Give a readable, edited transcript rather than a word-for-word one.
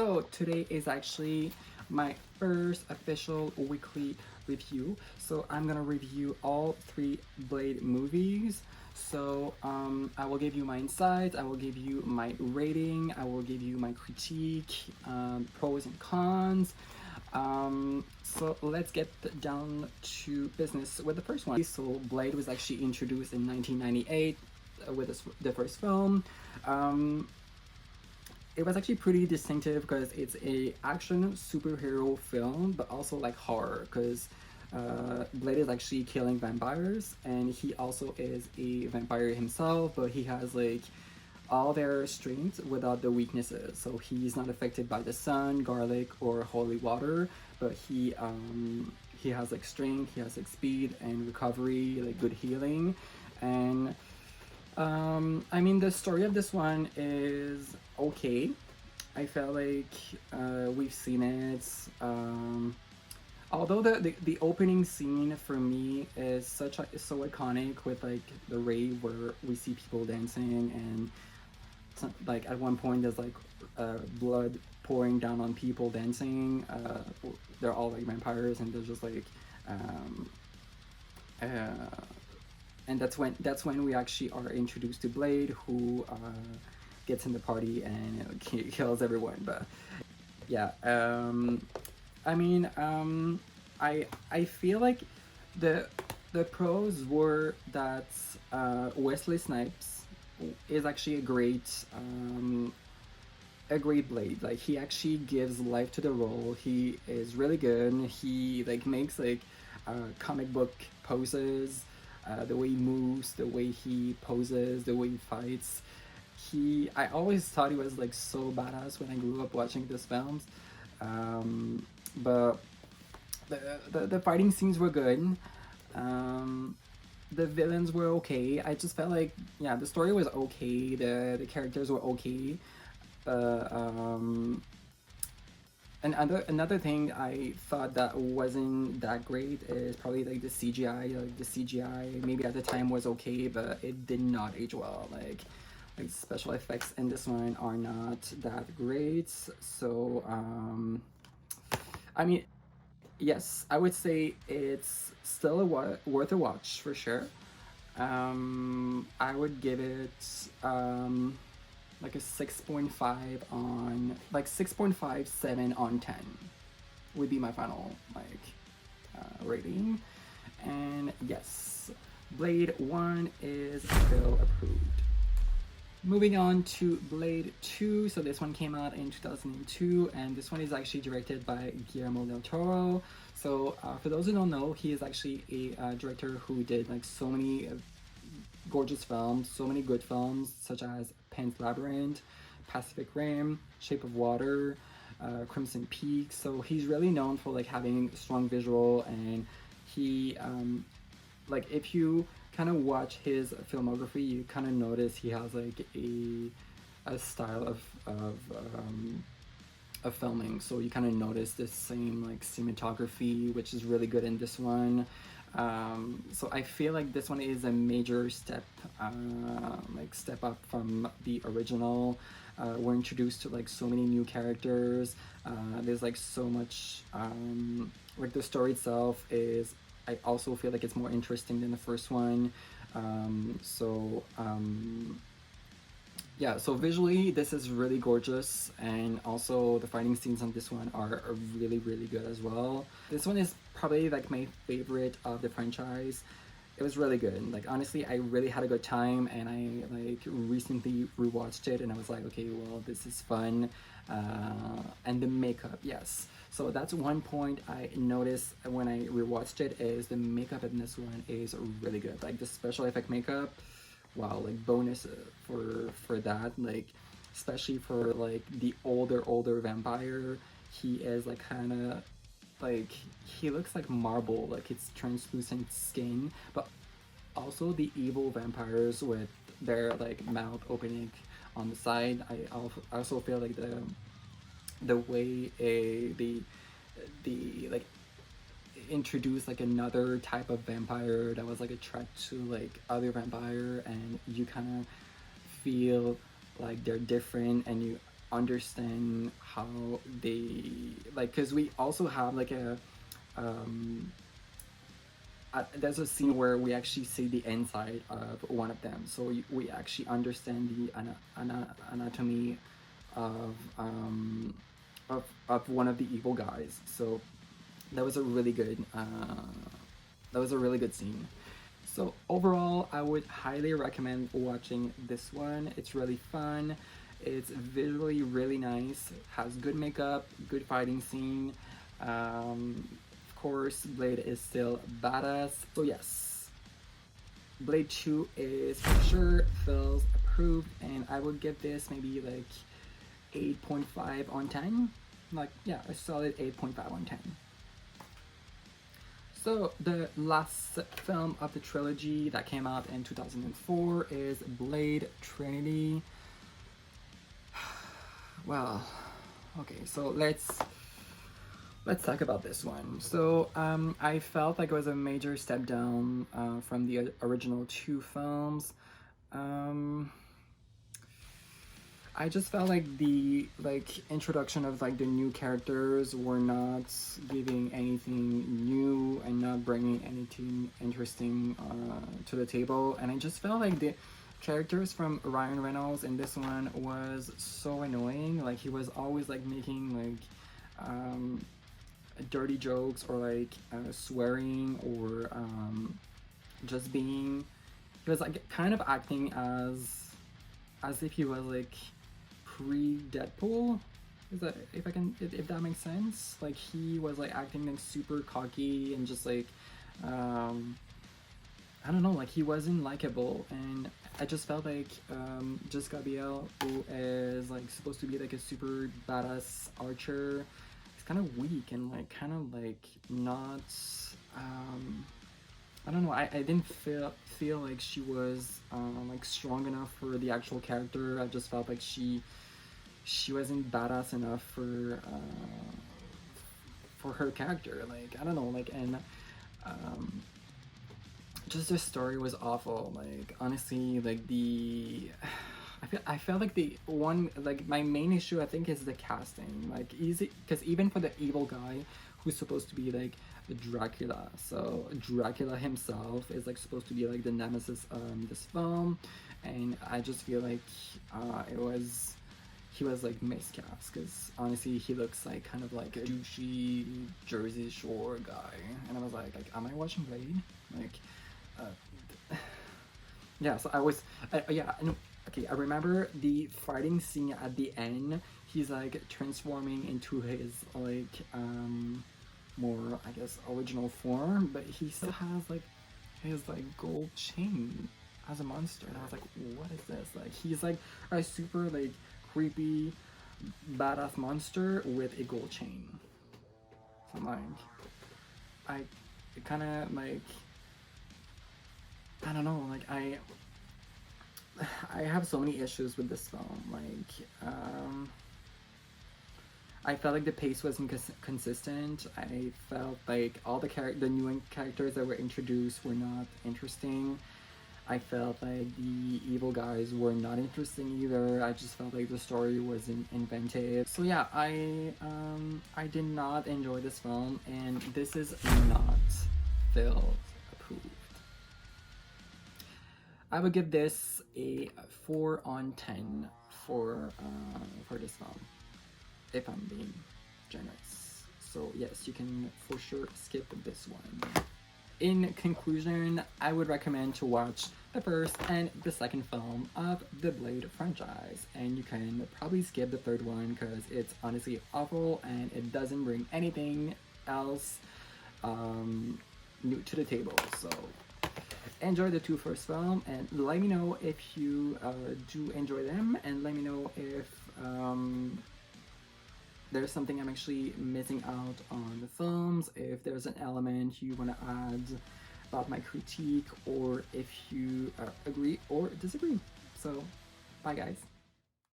So today is actually my first official weekly review. So I'm gonna review all three Blade movies. So I will give you my insights, I will give you my rating, I will give you my critique, pros and cons. So let's get down to business with the first one. So Blade was actually introduced in 1998 with the first film. It was actually pretty distinctive because it's a action superhero film, but also like horror because Blade is actually killing vampires, and he also is a vampire himself, but he has like all their strengths without the weaknesses. So he's not affected by the sun, garlic, or holy water, but he has like strength, he has like speed and recovery, like good healing, and I mean, the story of this one is okay. I felt like we've seen it. Although the opening scene for me is is so iconic with like the rave where we see people dancing and like at one point there's like blood pouring down on people dancing. They're all like vampires and they're just like um, uh, and that's when we actually are introduced to Blade, who gets in the party and kills everyone. But yeah, I mean, I feel like the the pros were that Wesley Snipes is actually a great Blade. Like he actually gives life to the role. He is really good. He like makes like comic book poses, the way he moves, the way he poses, the way he fights. I always thought he was like so badass when I grew up watching these films. But the fighting scenes were good. Um, the villains were okay. I just felt like yeah, the story was okay. The characters were okay. Um, another thing I thought that wasn't that great is probably like the CGI. Like the CGI maybe at the time was okay, but it did not age well. Like special effects in this one are not that great. So I mean, yes, I would say it's still worth a watch for sure. I would give it like a 6.5 on like 6.57 on 10 would be my final like rating. And yes, Blade 1 is still approved. Moving on to Blade 2. So this one came out in 2002, and this one is actually directed by Guillermo del Toro. So for those who don't know, he is actually a director who did like so many gorgeous films, so many good films, such as Pan's Labyrinth, Pacific Rim, Shape of Water, Crimson Peak. So he's really known for like having strong visual, and he like if you kind of watch his filmography, you kind of notice he has like a style of filming. So you kind of notice the same like cinematography, which is really good in this one. So I feel like this one is a major step, like step up from the original. We're introduced to like so many new characters. There's like so much, like the story itself is. I also feel like it's more interesting than the first one. Yeah, so visually this is really gorgeous, and also the fighting scenes on this one are really really good as well. This one is probably like my favorite of the franchise. It was really good. Like honestly, I really had a good time, and I like recently rewatched it, and I was like, okay, well, this is fun. And the makeup, yes. So that's one point I noticed when I rewatched it is the makeup in this one is really good. Like the special effect makeup, wow, like bonus for that. Like especially for like the older vampire, he is like kind of like he looks like marble, like it's translucent skin, but also the evil vampires with their like mouth opening on the side. I also feel like the way the like introduce like another type of vampire that was like a threat to like other vampire, and you kind of feel like they're different, and understand how they like, because we also have like a there's a scene where we actually see the inside of one of them, so we actually understand the anatomy of one of the evil guys. So that was a really good scene. So overall, I would highly recommend watching this one. It's really fun. It's visually really nice. Has good makeup, good fighting scene. Of course, Blade is still badass. So yes, Blade 2 is for sure Phil's approved, and I would give this maybe like 8.5 on 10. Like, yeah, a solid 8.5 on 10. So the last film of the trilogy that came out in 2004 is Blade Trinity. Well, okay, so let's talk about this one. So I felt like it was a major step down from the original two films. I just felt like the introduction of like the new characters were not giving anything new and not bringing anything interesting to the table, and I just felt like the characters from Ryan Reynolds in this one was so annoying. Like he was always like making like dirty jokes or like swearing or just being. He was like kind of acting as if he was like pre-Deadpool. Is that if that makes sense? Like he was like acting like super cocky and just like I don't know, like he wasn't likable, and I just felt like Jessica Biel, who is like supposed to be like a super badass archer, is kind of weak and like kind of like not I don't know. I didn't feel like she was like strong enough for the actual character. I just felt like she wasn't badass enough for her character. Like I don't know. Like and just the story was awful. Like honestly, like the I felt like the one like my main issue I think is the casting. Like easy because even for the evil guy who's supposed to be like Dracula, so Dracula himself is like supposed to be like the nemesis of this film, and I just feel like he was like miscast because honestly he looks like kind of like a douchey Jersey Shore guy, and I was like am I watching Blade? Like yeah, so I was yeah, no, okay, I remember the fighting scene at the end. He's like transforming into his like more I guess original form, but he still has like his like gold chain as a monster, and I was like, what is this? Like he's like a super like creepy badass monster with a gold chain. So I'm like I kind of like I don't know, like I have so many issues with this film. Like I felt like the pace wasn't consistent. I felt like all the new characters that were introduced were not interesting. I felt like the evil guys were not interesting either. I just felt like the story wasn't inventive. So yeah, I did not enjoy this film, and this is not Phil approved. I would give this a 4 on 10 for this film, if I'm being generous. So yes, you can for sure skip this one. In conclusion, I would recommend to watch the first and the second film of the Blade franchise, and you can probably skip the third one because it's honestly awful and it doesn't bring anything else new to the table. So enjoy the two first film and let me know if you do enjoy them, and let me know if there's something I'm actually missing out on the films, if there's an element you want to add about my critique, or if you agree or disagree. So bye guys.